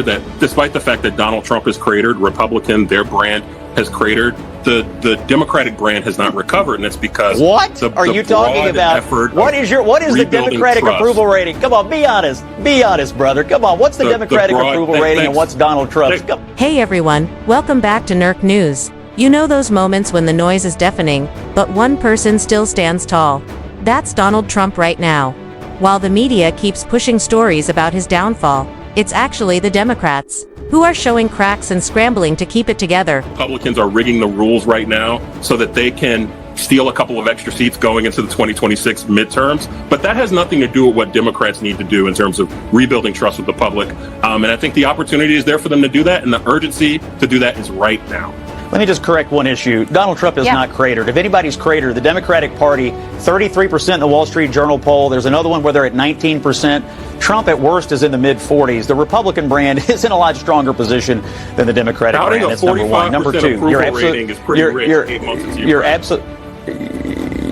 that despite the fact that Donald Trump has cratered, Republican, their brand has cratered, the Democratic brand has not recovered, and it's because what are you talking about? What is the Democratic approval rating? Come on, be honest, brother. Come on, what's the Democratic approval rating and what's Donald Trump's? Hey everyone, welcome back to NERC News. You know those moments when the noise is deafening, but one person still stands tall. That's Donald Trump right now. While the media keeps pushing stories about his downfall, it's actually the Democrats who are showing cracks and scrambling to keep it together. Republicans are rigging the rules right now so that they can steal a couple of extra seats going into the 2026 midterms. But that has nothing to do with what Democrats need to do in terms of rebuilding trust with the public. And I think the opportunity is there for them to do that, and the urgency to do that is right now. Let me just correct one issue. Donald Trump is not cratered. If anybody's cratered, the Democratic Party, 33% in the Wall Street Journal poll. There's another one where they're at 19%. Trump at worst is in the mid-40s. The Republican brand is in a lot stronger position than the Democratic brand. That's number one. Number two,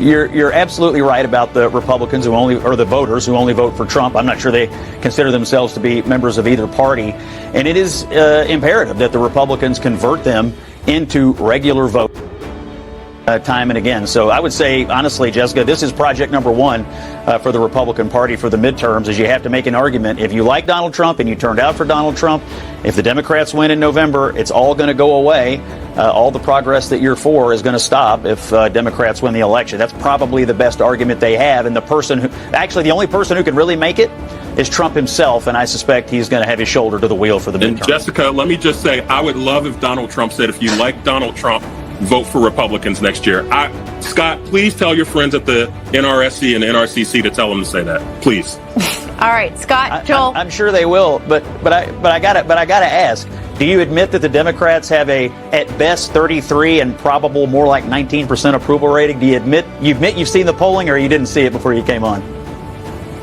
you're absolutely right about the Republicans or the voters who only vote for Trump. I'm not sure they consider themselves to be members of either party. And it is imperative that the Republicans convert them into regular vote time and again. So I would say, honestly, Jessica, this is project number one for the Republican Party for the midterms, is you have to make an argument. If you like Donald Trump and you turned out for Donald Trump, if the Democrats win in November, it's all going to go away. All the progress that you're for is going to stop if Democrats win the election. That's probably the best argument they have. And the only person who can really make it is Trump himself, and I suspect he's going to have his shoulder to the wheel for the midterm. And Jessica, let me just say, I would love if Donald Trump said, if you like Donald Trump, vote for Republicans next year. Scott, please tell your friends at the NRSC and NRCC to tell them to say that, please. All right, Scott, Joel. I'm sure they will, but I gotta ask. Do you admit that the Democrats have at best 33 and probable more like 19% approval rating? Do you admit you've seen the polling, or you didn't see it before you came on?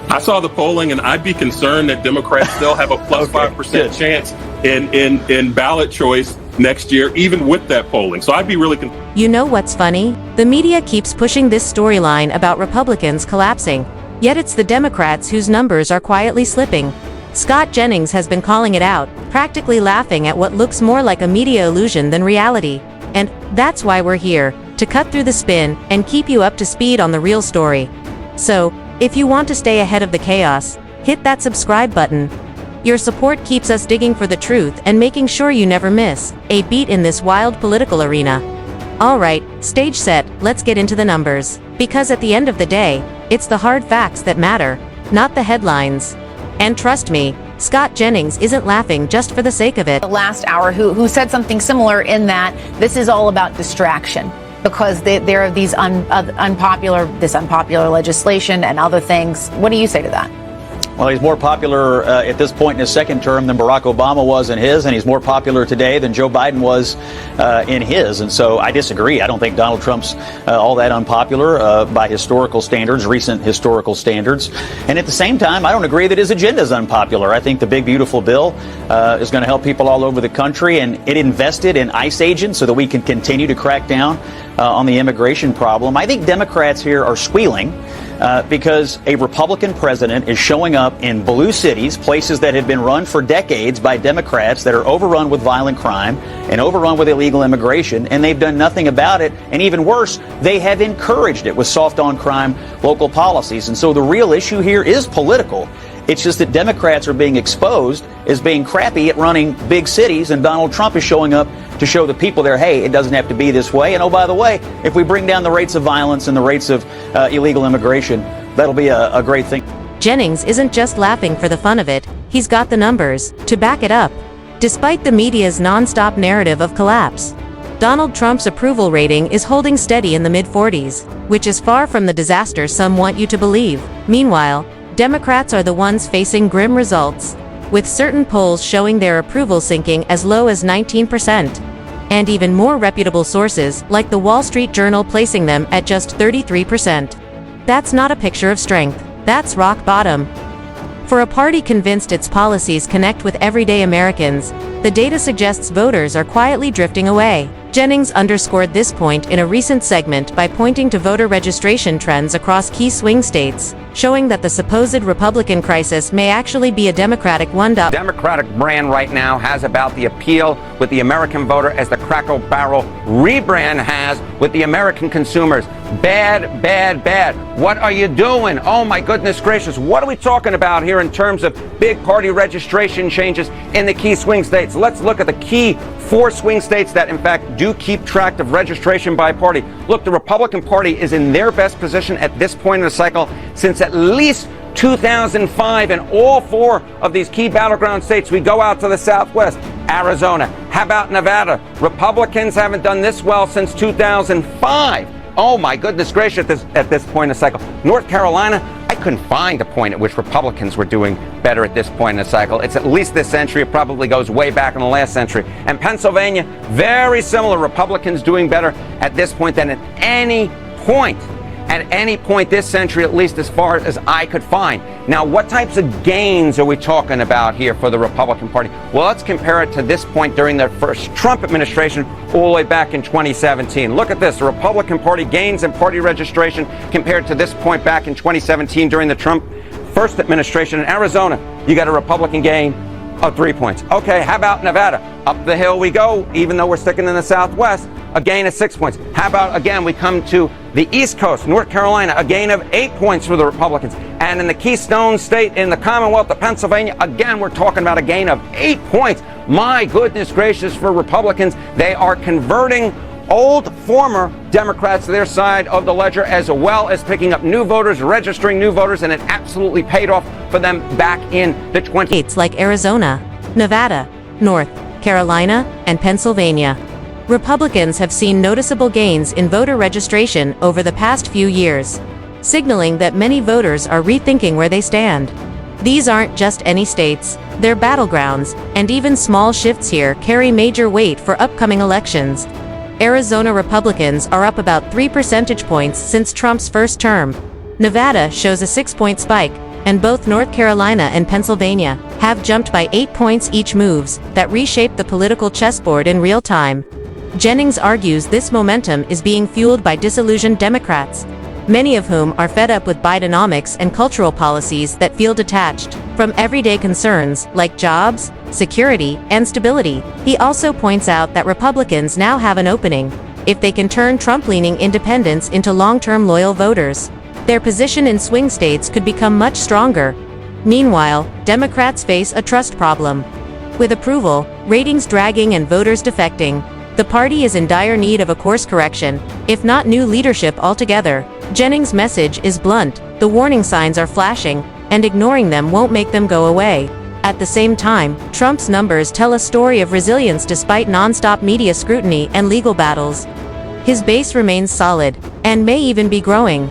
I saw the polling, and I'd be concerned that Democrats still have a plus 5% chance in ballot choice next year, even with that polling. So I'd be really concerned. You know what's funny? The media keeps pushing this storyline about Republicans collapsing, yet it's the Democrats whose numbers are quietly slipping. Scott Jennings has been calling it out, practically laughing at what looks more like a media illusion than reality. And that's why we're here, to cut through the spin and keep you up to speed on the real story. So, if you want to stay ahead of the chaos, hit that subscribe button. Your support keeps us digging for the truth and making sure you never miss a beat in this wild political arena. Alright, stage set, let's get into the numbers. Because at the end of the day, it's the hard facts that matter, not the headlines. And trust me, Scott Jennings isn't laughing just for the sake of it. The last hour who said something similar, in that this is all about distraction, because there are these unpopular legislation and other things. What do you say to that? Well, he's more popular at this point in his second term than Barack Obama was in his, and he's more popular today than Joe Biden was in his. And so I disagree. I don't think Donald Trump's all that unpopular by historical standards, recent historical standards. And at the same time, I don't agree that his agenda is unpopular. I think the big, beautiful bill is going to help people all over the country, and it invested in ICE agents so that we can continue to crack down on the immigration problem. I think Democrats here are squealing because a Republican president is showing up in blue cities, places that have been run for decades by Democrats, that are overrun with violent crime and overrun with illegal immigration, and they've done nothing about it. And even worse, they have encouraged it with soft on crime local policies. And so the real issue here is political. It's just that Democrats are being exposed as being crappy at running big cities, and Donald Trump is showing up to show the people there, hey, it doesn't have to be this way. And oh, by the way, if we bring down the rates of violence and the rates of illegal immigration, that'll be a great thing. Jennings isn't just laughing for the fun of it, he's got the numbers to back it up. Despite the media's non-stop narrative of collapse, Donald Trump's approval rating is holding steady in the mid-40s, which is far from the disaster some want you to believe. Meanwhile, Democrats are the ones facing grim results, with certain polls showing their approval sinking as low as 19%, and even more reputable sources like the Wall Street Journal placing them at just 33%. That's not a picture of strength, that's rock bottom. For a party convinced its policies connect with everyday Americans, The data suggests voters are quietly drifting away. Jennings underscored this point in a recent segment by pointing to voter registration trends across key swing states, showing that the supposed Republican crisis may actually be a Democratic one. Democratic brand right now has about the appeal with the American voter as the Cracker Barrel rebrand has with the American consumers. Bad, bad, bad. What are you doing? Oh my goodness gracious. What are we talking about here in terms of big party registration changes in the key swing states? Let's look at the key 4 swing states that in fact do keep track of registration by party. Look, the Republican Party is in their best position at this point in the cycle since at least 2005 in all 4 of these key battleground states. We go out to the Southwest, Arizona. How about Nevada? Republicans haven't done this well since 2005. Oh my goodness gracious, at this point in the cycle. North Carolina, I couldn't find a point at which Republicans were doing better at this point in the cycle. It's at least this century. It probably goes way back in the last century. And Pennsylvania, very similar. Republicans doing better at this point than at any point this century, at least as far as I could find. Now, what types of gains are we talking about here for the Republican Party? Well, let's compare it to this point during the first Trump administration all the way back in 2017. Look at this. The Republican Party gains in party registration compared to this point back in 2017 during the Trump first administration. In Arizona, you got a Republican gain of 3 points. Okay, how about Nevada? Up the hill we go, even though we're sticking in the Southwest, a gain of 6 points. How about, again, we come to the East Coast, North Carolina, a gain of 8 points for the Republicans. And in the Keystone State, in the Commonwealth of Pennsylvania, again, we're talking about a gain of 8 points. My goodness gracious, for Republicans, they are converting old former Democrats to their side of the ledger, as well as picking up new voters, registering new voters, and it absolutely paid off for them back in the 20s. States like Arizona, Nevada, North Carolina, and Pennsylvania. Republicans have seen noticeable gains in voter registration over the past few years, signaling that many voters are rethinking where they stand. These aren't just any states, they're battlegrounds, and even small shifts here carry major weight for upcoming elections. Arizona Republicans are up about 3 percentage points since Trump's first term. Nevada shows a 6-point spike, and both North Carolina and Pennsylvania have jumped by 8 points each, moves that reshape the political chessboard in real time. Jennings argues this momentum is being fueled by disillusioned Democrats, many of whom are fed up with Bidenomics and cultural policies that feel detached from everyday concerns like jobs, security, and stability. He also points out that Republicans now have an opening if they can turn Trump-leaning independents into long-term loyal voters. Their position in swing states could become much stronger. Meanwhile, Democrats face a trust problem. With approval ratings dragging and voters defecting, the party is in dire need of a course correction, if not new leadership altogether. Jennings' message is blunt: the warning signs are flashing, and ignoring them won't make them go away. At the same time, Trump's numbers tell a story of resilience despite non-stop media scrutiny and legal battles. His base remains solid, and may even be growing.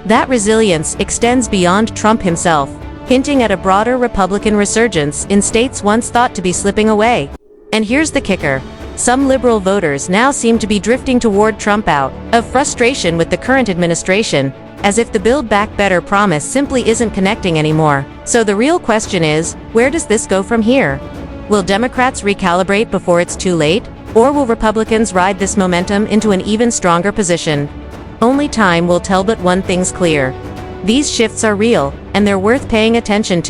That resilience extends beyond Trump himself, hinting at a broader Republican resurgence in states once thought to be slipping away. And here's the kicker. Some liberal voters now seem to be drifting toward Trump out of frustration with the current administration, as if the Build Back Better promise simply isn't connecting anymore. So the real question is, where does this go from here? Will Democrats recalibrate before it's too late? Or will Republicans ride this momentum into an even stronger position? Only time will tell, but one thing's clear. These shifts are real, and they're worth paying attention to.